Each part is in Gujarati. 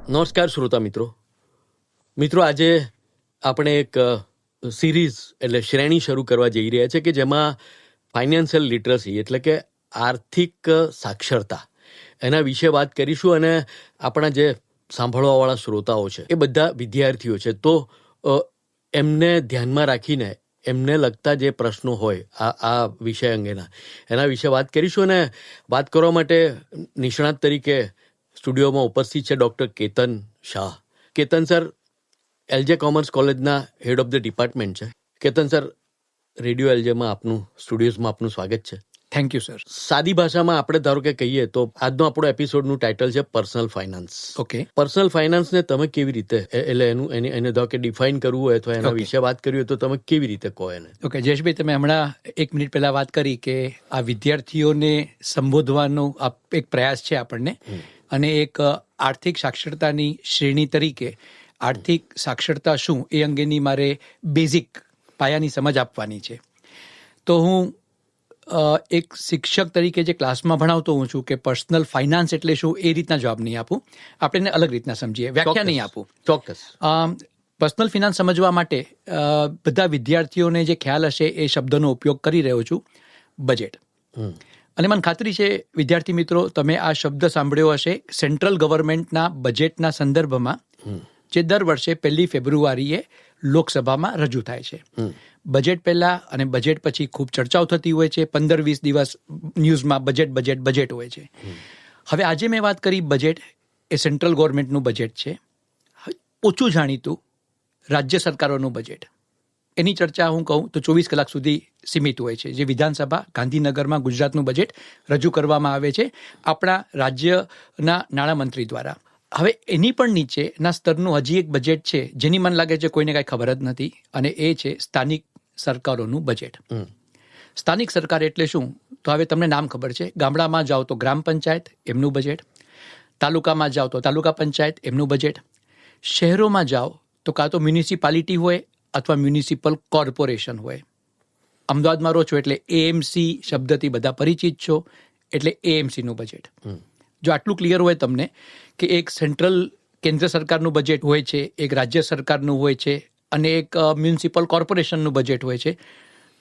નમસ્કાર શ્રોતા મિત્રો, આજે આપણે એક સિરીઝ એટલે શ્રેણી શરૂ કરવા જઈ રહ્યા છે કે જેમાં ફાઇનાન્શિયલ લિટરસી એટલે કે આર્થિક સાક્ષરતા એના વિશે વાત કરીશું. અને આપણા જે સાંભળવાવાળા શ્રોતાઓ છે એ બધા વિદ્યાર્થીઓ છે, તો એમને ધ્યાનમાં રાખીને એમને લગતા જે પ્રશ્નો હોય આ વિષય અંગેના એના વિશે વાત કરીશું. અને વાત કરવા માટે નિષ્ણાત તરીકે સ્ટુડિયોમાં ઉપસ્થિત છે doctor Ketan Shah. Ketan sir LJ commerce કોલેજના હેડ ઓફ ધ ડિપાર્ટમેન્ટ છે. કેતન સર, રેડિયો એલજેમાં આપનું સ્ટુડિયોઝમાં આપનું સ્વાગત છે. Thank you sir. સાદી ભાષામાં આપણે ધારો કે કહીએ તો આજનો આપણો એપિસોડનું ટાઇટલ છે પર્સનલ ફાઇનાન્સ. ઓકે. પર્સનલ ફાઇનાન્સને તમે કેવી રીતે એટલે એને ધારો કે ડિફાઇન કરવું હોય અથવા એના વિશે વાત કરવી હોય તો તમે કેવી રીતે કહો એને? ઓકે જયેશભાઈ, તમે હમણાં 1 મિનિટ પહેલા વાત કરી કે આ વિદ્યાર્થીઓને સંબોધવાનો એક પ્રયાસ છે આપણને, અને એક આર્થિક સાક્ષરતાની શ્રેણી તરીકે આર્થિક સાક્ષરતા શું એ અંગેની મારે બેઝિક પાયાની સમજ આપવાની છે. તો હું એક શિક્ષક તરીકે જે ક્લાસમાં ભણાવતો હું છું કે પર્સનલ ફાઇનાન્સ એટલે શું એ રીતના જવાબ નહીં આપું, આપણે એને અલગ રીતના સમજીએ, વ્યાખ્યા નહીં આપું. ચોક્કસ. પર્સનલ ફિનાન્સ સમજવા માટે બધા વિદ્યાર્થીઓને જે ખ્યાલ હશે એ શબ્દનો ઉપયોગ કરી રહ્યો છું, બજેટ. અને મને ખાતરી છે વિદ્યાર્થી મિત્રો, તમે આ શબ્દ સાંભળ્યો હશે સેન્ટ્રલ ગવર્મેન્ટના બજેટના સંદર્ભમાં, જે દર વર્ષે 1 ફેબ્રુઆરીએ લોકસભામાં રજૂ થાય છે. બજેટ પહેલા અને બજેટ પછી ખૂબ ચર્ચાઓ થતી હોય છે. 15-20 દિવસ ન્યૂઝમાં બજેટ હોય છે. હવે આજે મેં વાત કરી બજેટ એ સેન્ટ્રલ ગવર્મેન્ટનું બજેટ છે. ઓછું જાણીતું રાજ્ય સરકારોનું બજેટ, એની ચર્ચા હું કહું તો 24 કલાક સુધી સીમિત હોય છે. જે વિધાનસભા ગાંધીનગરમાં ગુજરાતનું બજેટ રજૂ કરવામાં આવે છે આપણા રાજ્યના નાણામંત્રી દ્વારા. હવે એની પણ નીચેના સ્તરનું હજી એક બજેટ છે જેની મને લાગે છે કોઈને કાંઈ ખબર જ નથી, અને એ છે સ્થાનિક સરકારોનું બજેટ. સ્થાનિક સરકાર એટલે શું? તો હવે તમને નામ ખબર છે. ગામડામાં જાઓ તો ગ્રામ પંચાયત, એમનું બજેટ. તાલુકામાં જાઓ તો તાલુકા પંચાયત, એમનું બજેટ. શહેરોમાં જાઓ તો કાં તો મ્યુનિસિપાલિટી હોય અથવા મ્યુનિસિપલ કોર્પોરેશન હોય. અમદાવાદમાં રહો છો એટલે એએમસી શબ્દથી બધા પરિચિત છો, એટલે એએમસીનું બજેટ. જો આટલું ક્લિયર હોય તમને કે એક સેન્ટ્રલ કેન્દ્ર સરકારનું બજેટ હોય છે, એક રાજ્ય સરકારનું હોય છે, અને એક મ્યુનિસિપલ કોર્પોરેશનનું બજેટ હોય છે,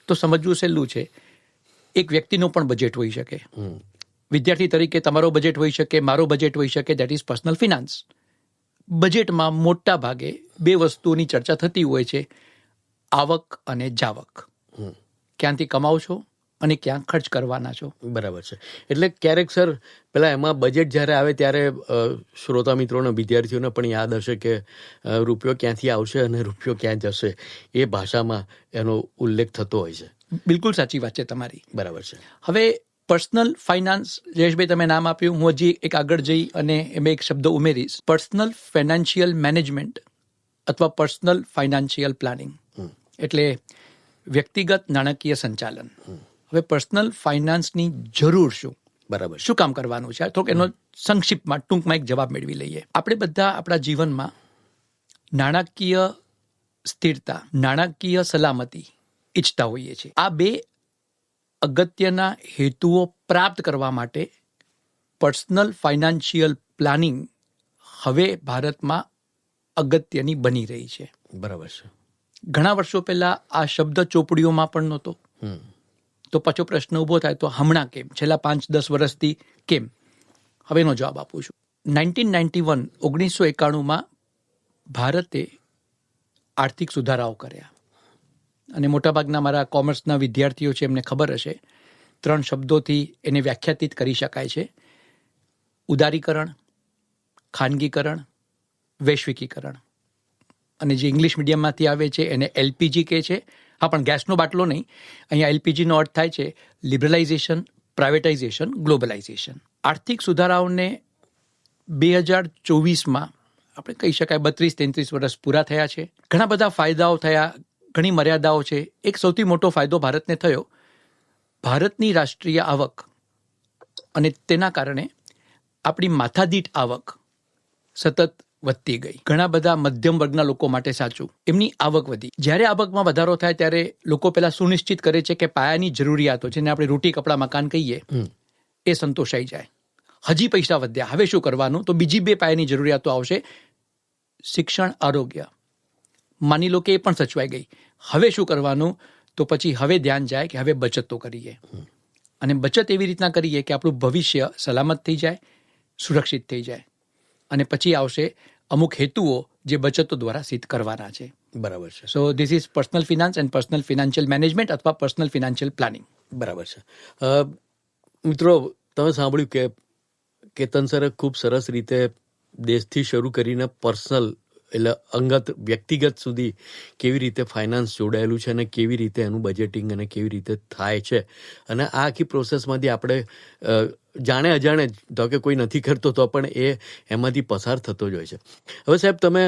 તો સમજવું સહેલું છે. એક વ્યક્તિનું પણ બજેટ હોઈ શકે. વિદ્યાર્થી તરીકે તમારો બજેટ હોઈ શકે, મારો બજેટ હોઈ શકે, દેટ ઇઝ પર્સનલ ફિનાન્સ. બજેટમાં મોટા ભાગે 2 વસ્તુઓની ચર્ચા થતી હોય છે, આવક અને જાવક. ક્યાંથી કમાઓ છો અને ક્યાં ખર્ચ કરવાના છો. બરાબર છે. એટલે ક્યારેક સર પેલા એમાં બજેટ જ્યારે આવે ત્યારે શ્રોતા મિત્રોને વિદ્યાર્થીઓને પણ યાદ હશે કે રૂપિયો ક્યાંથી આવશે અને રૂપિયો ક્યાં જશે, એ ભાષામાં એનો ઉલ્લેખ થતો હોય છે. બિલકુલ સાચી વાત છે તમારી. બરાબર છે. હવે પર્સનલ ફાઇનાન્સ, જયેશભાઈ તમે નામ આપ્યું, હું હજી એક આગળ જઈ અને એમાં એક શબ્દ ઉમેરીશ. પર્સનલ ફાઇનાન્શિયલ મેનેજમેન્ટ અથવા પર્સનલ ફાઇનાન્શિયલ પ્લાનિંગ એટલે વ્યક્તિગત નાણાકીય સંચાલન. હવે પર્સનલ ફાઇનાન્સની જરૂર શું? બરાબર. શું કામ કરવાનું છે? તો એનો સંક્ષિપ્તમાં ટૂંકમાં એક જવાબ મેળવી લઈએ. આપણે બધા આપણા જીવનમાં નાણાકીય સ્થિરતા, નાણાકીય સલામતી ઈચ્છતા હોઈએ છીએ. આ 2 અગત્યના હેતુઓ પ્રાપ્ત કરવા માટે પર્સનલ ફાઇનાન્શિયલ પ્લાનિંગ હવે ભારતમાં અગત્યની બની રહી છે. બરાબર છે. ઘણા વર્ષો પહેલા આ શબ્દ ચોપડીઓમાં પણ નહોતો. તો પાછો પ્રશ્ન ઊભો થાય, તો હમણાં કેમ? છેલ્લા 5-10 વર્ષથી કેમ? હવે એનો જવાબ આપું છું. 1991 ભારતે આર્થિક સુધારાઓ કર્યા, અને મોટાભાગના મારા કોમર્સના વિદ્યાર્થીઓ છે એમને ખબર હશે. 3 શબ્દોથી એને વ્યાખ્યાયિત કરી શકાય છે: ઉદારીકરણ, ખાનગીકરણ, વૈશ્વિકીકરણ. અને જે ઇંગ્લિશ મીડિયમમાંથી આવે છે એને એલપીજી કહે છે. હા, પણ ગેસનો બાટલો નહીં. અહીંયા એલપીજીનો અર્થ થાય છે લિબરલાઇઝેશન, પ્રાઇવેટાઇઝેશન, ગ્લોબલાઇઝેશન. આર્થિક સુધારાઓને 2024માં આપણે કહી શકાય 32-33 વર્ષ પૂરા થયા છે. ઘણા બધા ફાયદાઓ થયા, ઘણી મર્યાદાઓ છે. એક સૌથી મોટો ફાયદો ભારતને થયો, ભારતની રાષ્ટ્રીય આવક અને તેના કારણે આપણી માથાદીઠ આવક સતત વધતી ગઈ. ઘણા બધા મધ્યમ વર્ગના લોકો માટે સાચું, એમની આવક વધી. જ્યારે આવકમાં વધારો થાય ત્યારે લોકો પહેલા સુનિશ્ચિત કરે છે કે પાયાની જરૂરિયાતો, જેને આપણે રોટી કપડાં મકાન કહીએ, એ સંતોષાઈ જાય. હજી પૈસા વધ્યા, હવે શું કરવાનું? તો બીજી 2 પાયાની જરૂરિયાતો આવશે. શિક્ષણ, આરોગ્ય. માની લો કે એ પણ સચવાઈ ગઈ. હવે શું કરવાનું? તો પછી હવે ધ્યાન જાય કે હવે બચત તો કરીએ, અને બચત એવી રીતના કરીએ કે આપણું ભવિષ્ય સલામત થઈ જાય, સુરક્ષિત થઈ જાય. અને પછી આવશે અમુક હેતુઓ જે બચતો દ્વારા સિદ્ધ કરવાના છે. બરાબર છે. So this is personal finance and personal financial management અથવા પર્સનલ ફિનાન્શિયલ પ્લાનિંગ. બરાબર છે. મિત્રો, તમે સાંભળ્યું કે કેતન સરે ખૂબ સરસ રીતે દેશથી શરૂ કરીને પર્સનલ એટલે અંગત વ્યક્તિગત સુધી કેવી રીતે ફાઇનાન્સ જોડાયેલું છે અને કેવી રીતે એનું બજેટિંગ અને કેવી રીતે થાય છે, અને આ આખી પ્રોસેસમાંથી આપણે જાણે અજાણે તો કે કોઈ નથી કરતો તો પણ એમાંથી પસાર થતો જ હોય છે. હવે સાહેબ, તમે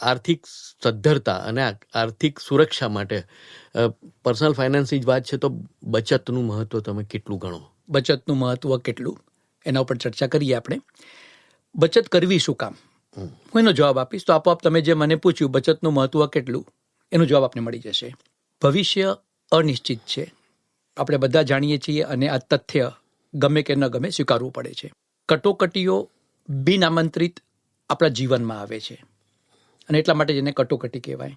આર્થિક સદ્ધરતા અને આર્થિક સુરક્ષા માટે પર્સનલ ફાઇનાન્સની જ વાત છે તો બચતનું મહત્વ તમે કેટલું ગણો? બચતનું મહત્વ કેટલું, એના ઉપર ચર્ચા કરીએ આપણે. બચત કરવી શું કામ? હું એનો જવાબ આપીશ તો આપોઆપ તમે જે મને પૂછ્યું બચતનું મહત્વ કેટલું, એનો જવાબ આપને મળી જશે. ભવિષ્ય અનિશ્ચિત છે, આપણે બધા જાણીએ છીએ, અને આ તથ્ય ગમે કે ન ગમે સ્વીકારવું પડે છે. કટોકટીઓ બિન આમંત્રિત આપણા જીવનમાં આવે છે, અને એટલા માટે જેને કટોકટી કહેવાય.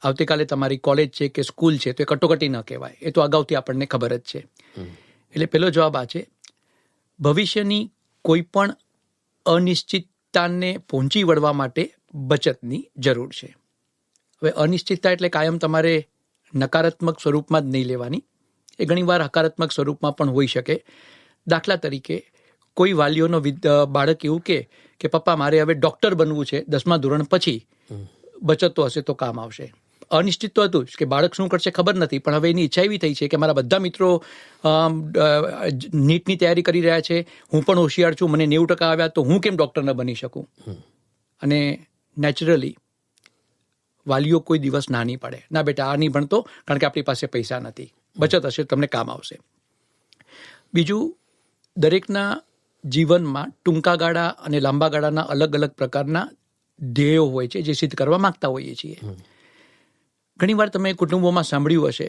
આવતીકાલે તમારી કોલેજ છે કે સ્કૂલ છે તો એ કટોકટી ન કહેવાય, એ તો અગાઉથી આપણને ખબર જ છે. એટલે પહેલો જવાબ આ છે, ભવિષ્યની કોઈ પણ અનિશ્ચિતતાને પહોંચી વળવા માટે બચતની જરૂર છે. હવે અનિશ્ચિતતા એટલે કાયમ તમારે નકારાત્મક સ્વરૂપમાં જ નહીં લેવાની, એ ઘણીવાર હકારાત્મક સ્વરૂપમાં પણ હોઈ શકે. દાખલા તરીકે કોઈ વાલીઓનો બાળક એવું કે પપ્પા મારે હવે ડૉક્ટર બનવું છે 10મા ધોરણ પછી, બચતો હશે તો કામ આવશે. અનિશ્ચિત તો હતું જ કે બાળક શું કરશે ખબર નથી, પણ હવે એની ઈચ્છા એવી થઈ છે કે મારા બધા મિત્રો નીટની તૈયારી કરી રહ્યા છે, હું પણ હોશિયાર છું, મને 90% આવ્યા, તો હું કેમ ડૉક્ટર ન બની શકું? અને નેચરલી વાલીઓ કોઈ દિવસ ના નહીં પાડે, ના બેટા આ નહીં ભણતો કારણ કે આપણી પાસે પૈસા નથી, બચત હશે તમને કામ આવશે. બીજું, દરેકના જીવનમાં ટૂંકા ગાળા અને લાંબા ગાળાના અલગ અલગ પ્રકારના ધ્યેયો હોય છે જે સિદ્ધ કરવા માંગતા હોઈએ છીએ. ઘણીવાર તમે કુટુંબોમાં સાંભળ્યું હશે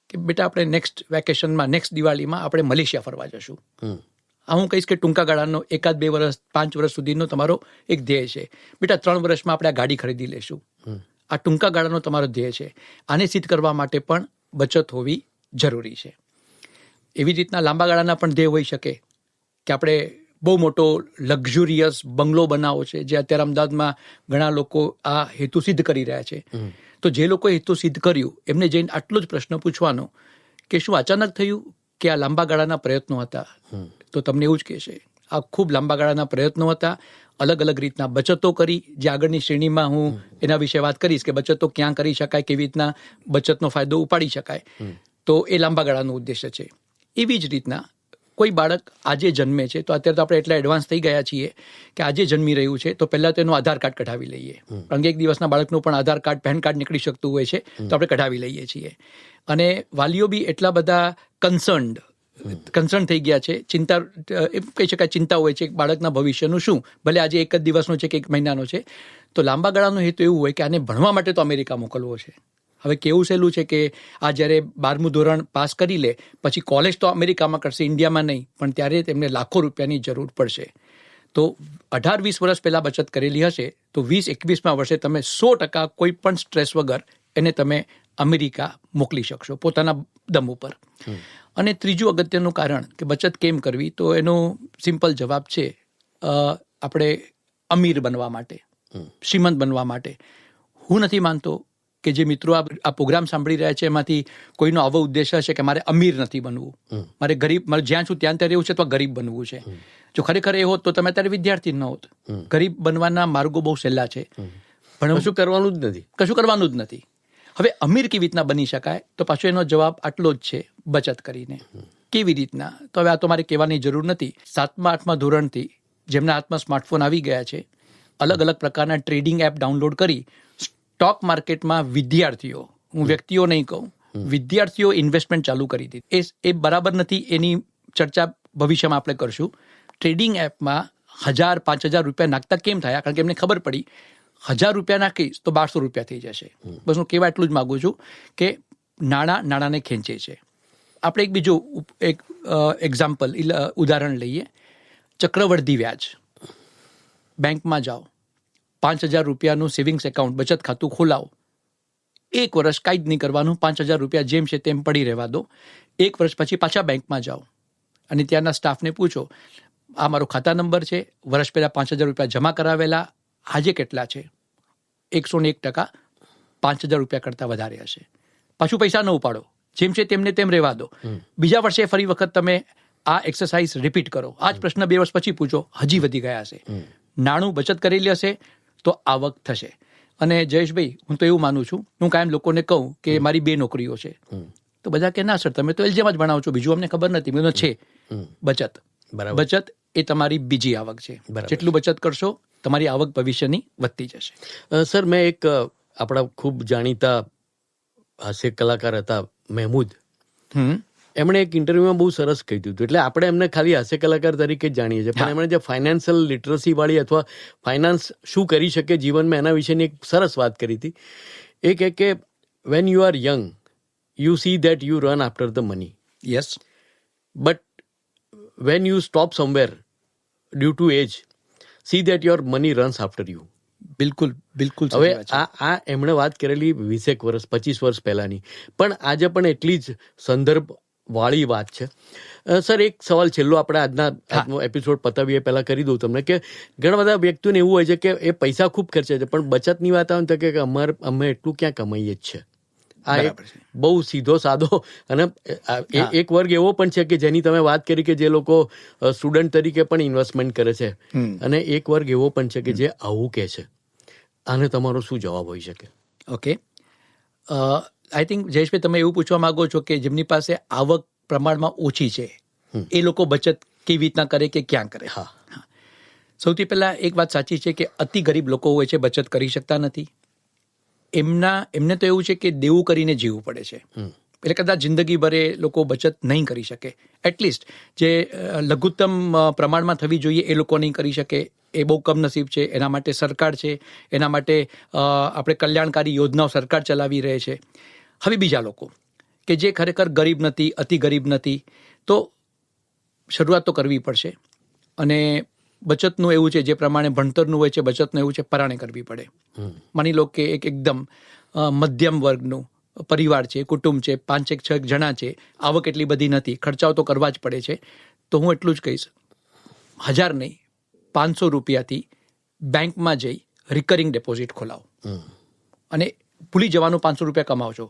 કે બેટા આપણે નેક્સ્ટ વેકેશનમાં, નેક્સ્ટ દિવાળીમાં આપણે મલેશિયા ફરવા જશું. આ હું કહીશ કે ટૂંકા ગાળાનો 1-2 વર્ષ 5 વર્ષ સુધીનો તમારો એક ધ્યેય છે. બેટા 3 વર્ષમાં આપણે આ ગાડી ખરીદી લેશું. આ ટૂંકા ગાળાનો તમારો ધ્યેય છે. આને સિદ્ધ કરવા માટે પણ બચત હોવી જરૂરી છે. એવી રીતના લાંબા ગાળાના પણ ધ્યેય હોઈ શકે કે આપણે બહુ મોટો લક્ઝુરિયસ બંગલો બનાવો છે, જે અત્યારે અમદાવાદમાં ઘણા લોકો આ હેતુ સિદ્ધ કરી રહ્યા છે. તો જે લોકોએ હેતુ સિદ્ધ કર્યું એમને જઈને આટલો જ પ્રશ્ન પૂછવાનો કે શું અચાનક થયું કે આ લાંબા ગાળાના પ્રયત્નો હતા? તો તમને એવું જ કહેશે આ ખૂબ લાંબા ગાળાના પ્રયત્નો હતા, અલગ અલગ રીતના બચતો કરી, જે આગળની શ્રેણીમાં હું એના વિશે વાત કરીશ કે બચતો ક્યાં કરી શકાય, કેવી રીતના બચતનો ફાયદો ઉપાડી શકાય. તો એ લાંબા ગાળાનો ઉદ્દેશ્ય છે. એવી જ રીતના કોઈ બાળક આજે જન્મે છે, તો અત્યારે તો આપણે એટલા એડવાન્સ થઈ ગયા છીએ કે આજે જન્મી રહ્યું છે તો પહેલાં તો એનું આધાર કાર્ડ કઢાવી લઈએ. કારણ કે એક દિવસના બાળકનું પણ આધાર કાર્ડ, પેન કાર્ડ નીકળી શકતું હોય છે, તો આપણે કઢાવી લઈએ છીએ. અને વાલીઓ બી એટલા બધા કન્સર્ન થઈ ગયા છે, ચિંતા એમ કહી શકાય, ચિંતા હોય છે બાળકના ભવિષ્યનું શું, ભલે આજે એક જ દિવસનો છે કે 1 મહિનાનો છે. તો લાંબા ગાળાનો હેતુ એવું હોય કે આને ભણવા માટે તો અમેરિકા મોકલવો છે. હવે કેવું સહેલું છે કે આ જ્યારે 12મું ધોરણ પાસ કરી લે પછી કોલેજ તો અમેરિકામાં કરશે, ઇન્ડિયામાં નહીં, પણ ત્યારે તેમને લાખો રૂપિયાની જરૂર પડશે. તો 18-20 વર્ષ પહેલાં બચત કરેલી હશે તો 20-21મા વર્ષે તમે 100% કોઈ પણ સ્ટ્રેસ વગર એને તમે અમેરિકા મોકલી શકશો પોતાના દમ ઉપર. અને ત્રીજું અગત્યનું કારણ કે બચત કેમ કરવી, તો એનો સિમ્પલ જવાબ છે આપણે અમીર બનવા માટે, શ્રીમંત બનવા માટે. હું નથી માનતો કે જે મિત્રો આ પ્રોગ્રામ સાંભળી રહ્યા છે એમાંથી કોઈનો આવો ઉદ્દેશ હશે કે મારે અમીર નથી બનવું, મારે જ્યાં છું ત્યાં રહેવું છે અથવા ગરીબ બનવું છે. જો ખરેખર એ હોત તો તમે અત્યારે વિદ્યાર્થી ન હોત. ગરીબ બનવાના માર્ગો બહુ સહેલા છે, પણ કશું કરવાનું જ નથી. હવે અમીર કેવી રીતના બની શકાય, તો પાછો એનો જવાબ આટલો જ છે, બચત કરીને. કેવી રીતના? તો હવે આ તો મારે કહેવાની જરૂર નથી. 7મા-8મા ધોરણથી જેમના હાથમાં સ્માર્ટફોન આવી ગયા છે, અલગ અલગ પ્રકારના ટ્રેડિંગ એપ ડાઉનલોડ કરી સ્ટોક માર્કેટમાં વિદ્યાર્થીઓ, હું વ્યક્તિઓ નહીં કહું, વિદ્યાર્થીઓ ઇન્વેસ્ટમેન્ટ ચાલુ કરી દીધી. એ બરાબર નથી, એની ચર્ચા ભવિષ્યમાં આપણે કરશું. ટ્રેડિંગ એપમાં 1000-5000 રૂપિયા નાખતા કેમ થયા? કારણ કે એમને ખબર પડી 1000 રૂપિયા નાખીશ તો 1200 રૂપિયા થઈ જશે. બસ હું કહેવા એટલું જ માગું છું કે નાણાંને ખેંચે છે. આપણે એક બીજું એક્ઝામ્પલ ઉદાહરણ લઈએ. ચક્રવર્તી વ્યાજ. બેંકમાં જાઓ, 5,000 રૂપિયાનું સેવિંગ્સ એકાઉન્ટ બચત ખાતું ખોલાવો, 1 વર્ષ કાંઈ જ નહીં કરવાનું, 5,000 રૂપિયા જેમ છે તેમ પડી રહેવા દો. 1 વર્ષ પછી પાછા બેંકમાં જાઓ અને ત્યાંના સ્ટાફને પૂછો, આ મારો ખાતા નંબર છે, વર્ષ પહેલાં 5,000 રૂપિયા જમા કરાવેલા, આજે કેટલા છે? 101%, 5,000 રૂપિયા કરતાં વધારે હશે. પાછું પૈસા ન ઉપાડો, જેમ છે તેમને તેમ રહેવા દો. બીજા વર્ષે ફરી વખત તમે આ એક્સરસાઇઝ રિપીટ કરો. આ જ પ્રશ્ન 2 વર્ષ પછી પૂછો, હજી વધી ગયા હશે. નાણું બચત કરેલી હશે તો આવક થશે. અને જયેશભાઈ, હું તો એવું માનું છું, હું કાયમ લોકોને કહું કે મારી 2 નોકરીઓ છે, તો બધા કે ના સર તમે તો એલજીમાં જ ભણાવો છો, બીજું અમને ખબર નથી. મેં છે બચત. બચત એ તમારી બીજી આવક છે. જેટલું બચત કરશો તમારી આવક ભવિષ્યની વધતી જશે. સર, મેં એક આપણા ખૂબ જાણીતા હાસ્ય કલાકાર હતા મહેમૂદ, એમણે એક ઇન્ટરવ્યુમાં બહુ સરસ કહી દીધું. એટલે આપણે એમને ખાલી હાસ્ય કલાકાર તરીકે જ જાણીએ છીએ, પણ એમણે જે ફાઇનાન્શિયલ લિટરસી વાળી અથવા ફાઇનાન્સ શું કરી શકે જીવનમાં એના વિશેની એક સરસ વાત કરી હતી. એ કહે કે when you are young you see that you run after the money, yes, but when you stop somewhere due to age see that your money runs after you. બિલકુલ બિલકુલ. હવે આ એમણે વાત કરેલી 20 વર્ષ 25 વર્ષ પહેલાની, પણ આજે પણ એટલી જ સંદર્ભ વાળી વાત છે. સર, એક સવાલ છેલ્લો આપણે આજનો એપિસોડ પતાવીએ પહેલા કરી દઉં તમને કે ઘણા બધા વ્યક્તિઓને એવું હોય છે કે એ પૈસા ખૂબ ખર્ચે છે, પણ બચતની વાત આવે તો કે અમે એટલું ક્યાં કમાઈએ જ છે. આ એક બહુ સીધો સાદો અને એક વર્ગ એવો પણ છે કે જેની તમે વાત કરી કે જે લોકો સ્ટુડન્ટ તરીકે પણ ઇન્વેસ્ટમેન્ટ કરે છે, અને એક વર્ગ એવો પણ છે કે જે આવું કહે છે. આને તમારો શું જવાબ હોઈ શકે? ઓકે, આઈ થિંક જયેશભાઈ તમે એવું પૂછવા માંગો છો કે જેમની પાસે આવક પ્રમાણમાં ઓછી છે એ લોકો બચત કેવી રીતના કરે કે ક્યાં કરે? હા, સૌથી પહેલા એક વાત સાચી છે કે અતિ ગરીબ લોકો હોય છે, બચત કરી શકતા નથી. એમને તો એવું છે કે દેવું કરીને જીવવું પડે છે. એટલે કદાચ જિંદગી ભરે લોકો બચત નહીં કરી શકે. એટલીસ્ટ જે લઘુત્તમ પ્રમાણમાં થવી જોઈએ એ લોકો નહીં કરી શકે. એ બહુ કમનસીબ છે. એના માટે સરકાર છે, એના માટે આપણે કલ્યાણકારી યોજનાઓ સરકાર ચલાવી રહે છે. હવે બીજા લોકો કે જે ખરેખર ગરીબ નથી, અતિ ગરીબ નથી, તો શરૂઆત તો કરવી પડશે. અને બચતનું એવું છે, જે પ્રમાણે ભણતરનું હોય છે, બચતનું એવું છે, પરાણે કરવી પડે. માની લો કે એકદમ મધ્યમ વર્ગનું પરિવાર છે, કુટુંબ છે, 5-6 જણા છે, આવક એટલી બધી નથી, ખર્ચાઓ તો કરવા જ પડે છે, તો હું એટલું જ કહીશ, 1,000 નહીં 500 રૂપિયાથી બેંકમાં જઈ રિકરિંગ ડિપોઝિટ ખોલાવો અને ભૂલી જવાનું 500 રૂપિયા કમાવો છો.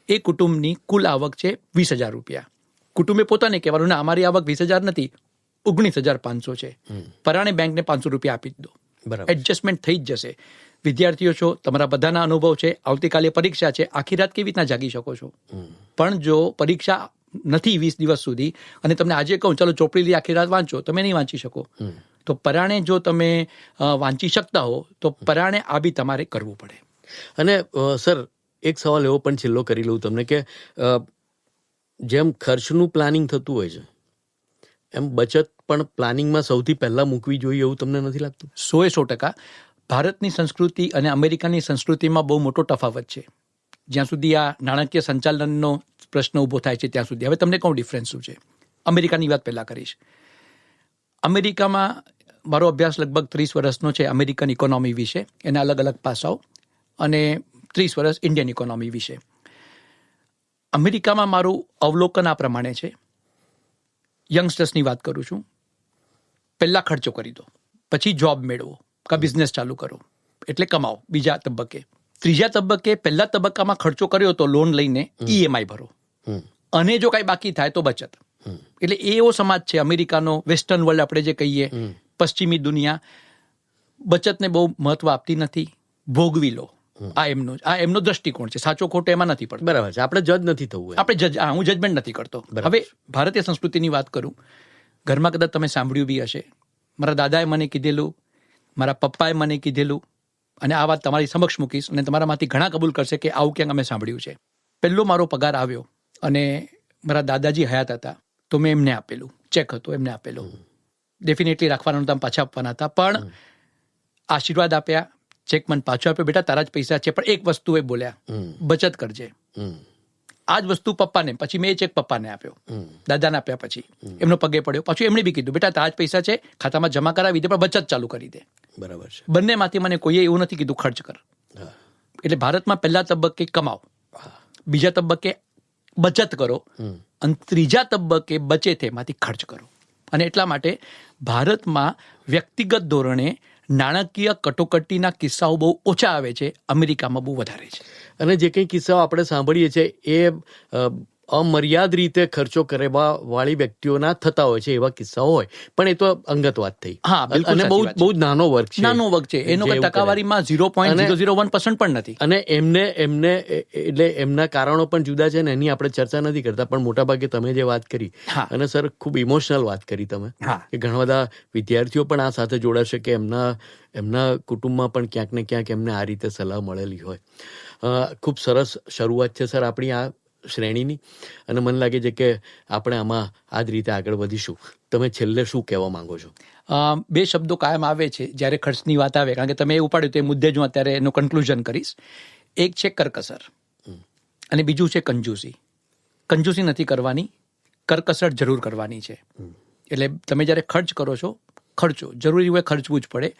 એ કુટુંબની કુલ આવક છે 20,000 રૂપિયા. કુટુંબે પોતાને કહેવાનું ના અમારી આવક 20,000 નથી, 19,500 છે, પરાણે બેંકને 500 રૂપિયા આપી જ દો. એડજસ્ટમેન્ટ થઈ જ જશે. વિદ્યાર્થીઓ છો, તમારા બધાના અનુભવ છે, આવતીકાલે પરીક્ષા છે, આખી રાત કેવી રીતના જાગી શકો છો? પણ જો પરીક્ષા નથી 20 દિવસ સુધી અને તમને આજે કહું ચાલો ચોપડી લઈ આખી રાત વાંચો, તમે નહીં વાંચી શકો. તો પરાણે જો તમે વાંચી શકતા હો તો પરાણે આ બી તમારે કરવું પડે. અને સર, એક સવાલ એવો પણ છેલ્લો કરી લઉં તમને કે જેમ ખર્ચનું પ્લાનિંગ થતું હોય છે એમ બચત પણ પ્લાનિંગમાં સૌથી પહેલા મૂકવી જોઈએ એવું તમને નથી લાગતું? 100% ભારતની સંસ્કૃતિ અને અમેરિકાની સંસ્કૃતિમાં બહુ મોટો તફાવત છે. જ્યાં સુધી આ નાણાકીય સંચાલનનો પ્રશ્ન ઊભો થાય છે ત્યાં સુધી. હવે તમને કહું ડિફરન્સ શું છે. અમેરિકાની વાત પહેલાં કરીશ. અમેરિકામાં મારો અભ્યાસ લગભગ 30 વર્ષનો છે અમેરિકન ઇકોનોમી વિશે, એના અલગ અલગ પાસાઓ, અને 30 વર્ષ ઇન્ડિયન ઇકોનોમી વિશે. અમેરિકામાં મારું અવલોકન આ પ્રમાણે છે. યંગસ્ટર્સની વાત કરું છું. પહેલાં ખર્ચો કરી દો, પછી જોબ મેળવો કાં બિઝનેસ ચાલુ કરો, એટલે કમાઓ બીજા તબક્કે. ત્રીજા તબક્કે, પહેલા તબક્કામાં ખર્ચો કર્યો તો લોન લઈને EMI ભરો, અને જો કાંઈ બાકી થાય તો બચત. એટલે એવો સમાજ છે અમેરિકાનો, વેસ્ટર્ન વર્લ્ડ આપણે જે કહીએ, પશ્ચિમી દુનિયા બચતને બહુ મહત્વ આપતી નથી. ભોગવી લો, આ એમનો દ્રષ્ટિકોણ છે. સાચો ખોટો એમાં નથી પડતો. બરાબર છે, આપણે જજ નથી થવું. હું જજમેન્ટ નથી કરતો. હવે ભારતીય સંસ્કૃતિની વાત કરું. ઘરમાં કદાચ તમે સાંભળ્યું બી હશે, મારા દાદાએ મને કીધેલું, મારા પપ્પાએ મને કીધેલું, અને આ વાત તમારી સમક્ષ મૂકીશ અને તમારામાંથી ઘણા કબૂલ કરશે કે આવું ક્યાંક અમે સાંભળ્યું છે. પહેલો મારો પગાર આવ્યો અને મારા દાદાજી હયાત હતા તો મેં એમને આપેલું, ચેક હતો એમને આપેલો. ડેફિનેટલી રાખવાના નહોતા, પાછા આપવાના હતા, પણ આશીર્વાદ આપ્યા. ચેક મને પાછો આપ્યો, બેટા તારા જ પૈસા છે, પણ એક વસ્તુ એ બોલ્યા, બચત કરજે. આ જ વસ્તુ પપ્પાને, પછી મેં એ ચેક પપ્પાને આપ્યો, દાદાને આપ્યા, પછી એમનો પગે પડ્યો, પછી એમણે બી કીધું બેટા તારા જ પૈસા છે, ખાતામાં જમા કરાવી દે, પણ બચત ચાલુ કરી દે. બરાબર છે. બંનેમાંથી મને કોઈએ એવું નથી કીધું ખર્ચ કર. એટલે ભારતમાં પહેલા તબક્કે કમાઓ, બીજા તબક્કે બચત કરો, અને ત્રીજા તબક્કે બચે તેમાંથી ખર્ચ કરો. અને એટલા માટે ભારતમાં વ્યક્તિગત ધોરણે નાણાકીય કટોકટીના કિસ્સાઓ બહુ ઓછા આવે છે, અમેરિકામાં બહુ વધારે છે. અને જે કંઈ કિસ્સાઓ આપણે સાંભળીએ છીએ એ અમર્યાદ રીતે ખર્ચો કરવા વાળી વ્યક્તિઓના થતા હોય છે, એવા કિસ્સાઓ હોય, પણ એ તો અંગત વાત થઈ. હા, બિલકુલ અને સાચી વાત છે. બહુ જ નાનો વર્ગ છે, નાનો વર્ગ છે, એનો કોઈ ટકાવારીમાં 0.001% પણ નથી. અને એમને એટલે એમના કારણો પણ જુદા છે ને, એની આપણે ચર્ચા નથી કરતા, પણ મોટાભાગે તમે જે વાત કરી, હા. અને સર ખૂબ ઇમોશનલ વાત કરી તમે, હા. કે ઘણા બધા વિદ્યાર્થીઓ પણ આ સાથે જોડાશે કે એમના કુટુંબમાં પણ ક્યાંક ને ક્યાંક એમને આ રીતે સલાહ મળેલી હોય. ખૂબ સરસ શરૂઆત છે સર આપણી આ શ્રેણીની, અને મને લાગે છે કે આપણે આમાં આ જ રીતે આગળ વધીશું. તમે છેલ્લે શું કહેવા માંગો છો? બે શબ્દો કાયમ આવે છે જ્યારે ખર્ચની વાત આવે, કારણ કે તમે એ ઉપાડ્યું તે મુદ્દે જ હું અત્યારે એનું કન્ક્લુઝન કરીશ. એક છે કરકસર અને બીજું છે કંજૂસી. કંજૂસી નથી કરવાની, કરકસર જરૂર કરવાની છે. એટલે તમે જ્યારે ખર્ચ કરો છો, ખર્ચો જરૂરી હોય, ખર્ચવું જ પડે.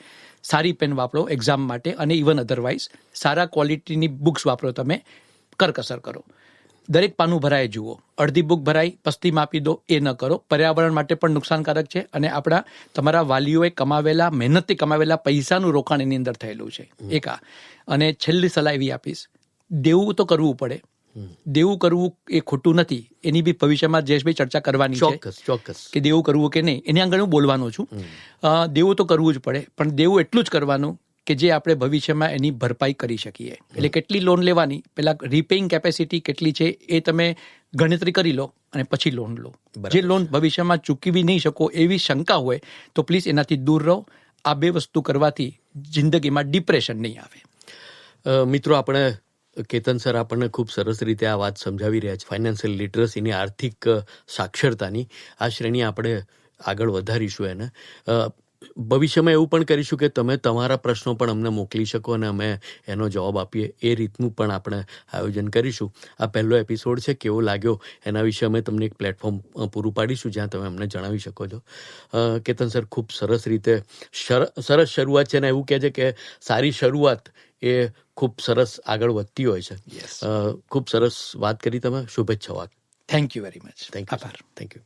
સારી પેન વાપરો એક્ઝામ માટે, અને ઇવન અધરવાઇઝ સારા ક્વોલિટીની બુક્સ વાપરો, તમે કરકસર કરો. દરેક પાનું ભરાય જુઓ, અડધી બુક ભરાય પસ્તીમાં આપી દો, એ ન કરો. પર્યાવરણ માટે પણ નુકસાનકારક છે, અને તમારા વાલીઓએ કમાવેલા, મહેનતથી કમાવેલા પૈસાનું રોકાણ એની અંદર થયેલું છે. એક આ. અને છેલ્લી સલાહ એવી આપીશ, દેવું તો કરવું પડે, દેવું કરવું એ ખોટું નથી, એની બી ભવિષ્યમાં જયેશભાઈ ચર્ચા કરવાની છે, ચોક્કસ, કે દેવું કરવું કે નહીં, એની આગળ હું બોલવાનો છું. દેવું તો કરવું જ પડે, પણ દેવું એટલું જ કરવાનું કે જે આપણે ભવિષ્યમાં એની ભરપાઈ કરી શકીએ. એટલે કેટલી લોન લેવાની, પેલા રીપેઇંગ કેપેસિટી કેટલી છે એ તમે ગણતરી કરી લો, અને પછી લોન લો. જે લોન ભવિષ્યમાં ચૂકવી નહીં શકો એવી શંકા હોય તો પ્લીઝ એનાથી દૂર રહો. આ બે વસ્તુ કરવાથી જિંદગીમાં ડિપ્રેશન નહીં આવે. મિત્રો, આપણે કેતન સર આપણને ખૂબ સરસ રીતે આ વાત સમજાવી રહ્યા છે, ફાઇનાન્શિયલ લિટરસીની, આર્થિક સાક્ષરતાની. આ શ્રેણી આપણે આગળ વધારીશું એને. ભવિષ્યમાં એવું પણ કરીશું કે તમે તમારા પ્રશ્નો પણ અમને મોકલી શકો અને અમે એનો જવાબ આપીએ, એ રીતનું પણ આપણે આયોજન કરીશું. આ પહેલો એપિસોડ છે, કેવો લાગ્યો એના વિશે અમે તમને એક પ્લેટફોર્મ પૂરું પાડીશું જ્યાં તમે અમને જણાવી શકો છો. કેતન સર ખૂબ સરસ રીતે સરસ શરૂઆત છે, અને એવું કહે છે કે સારી શરૂઆત એ ખૂબ સરસ આગળ વધતી હોય છે. ખૂબ સરસ વાત કરી તમે. શુભેચ્છાઓ. Thank you very much. Thank you. આભાર. Thank you.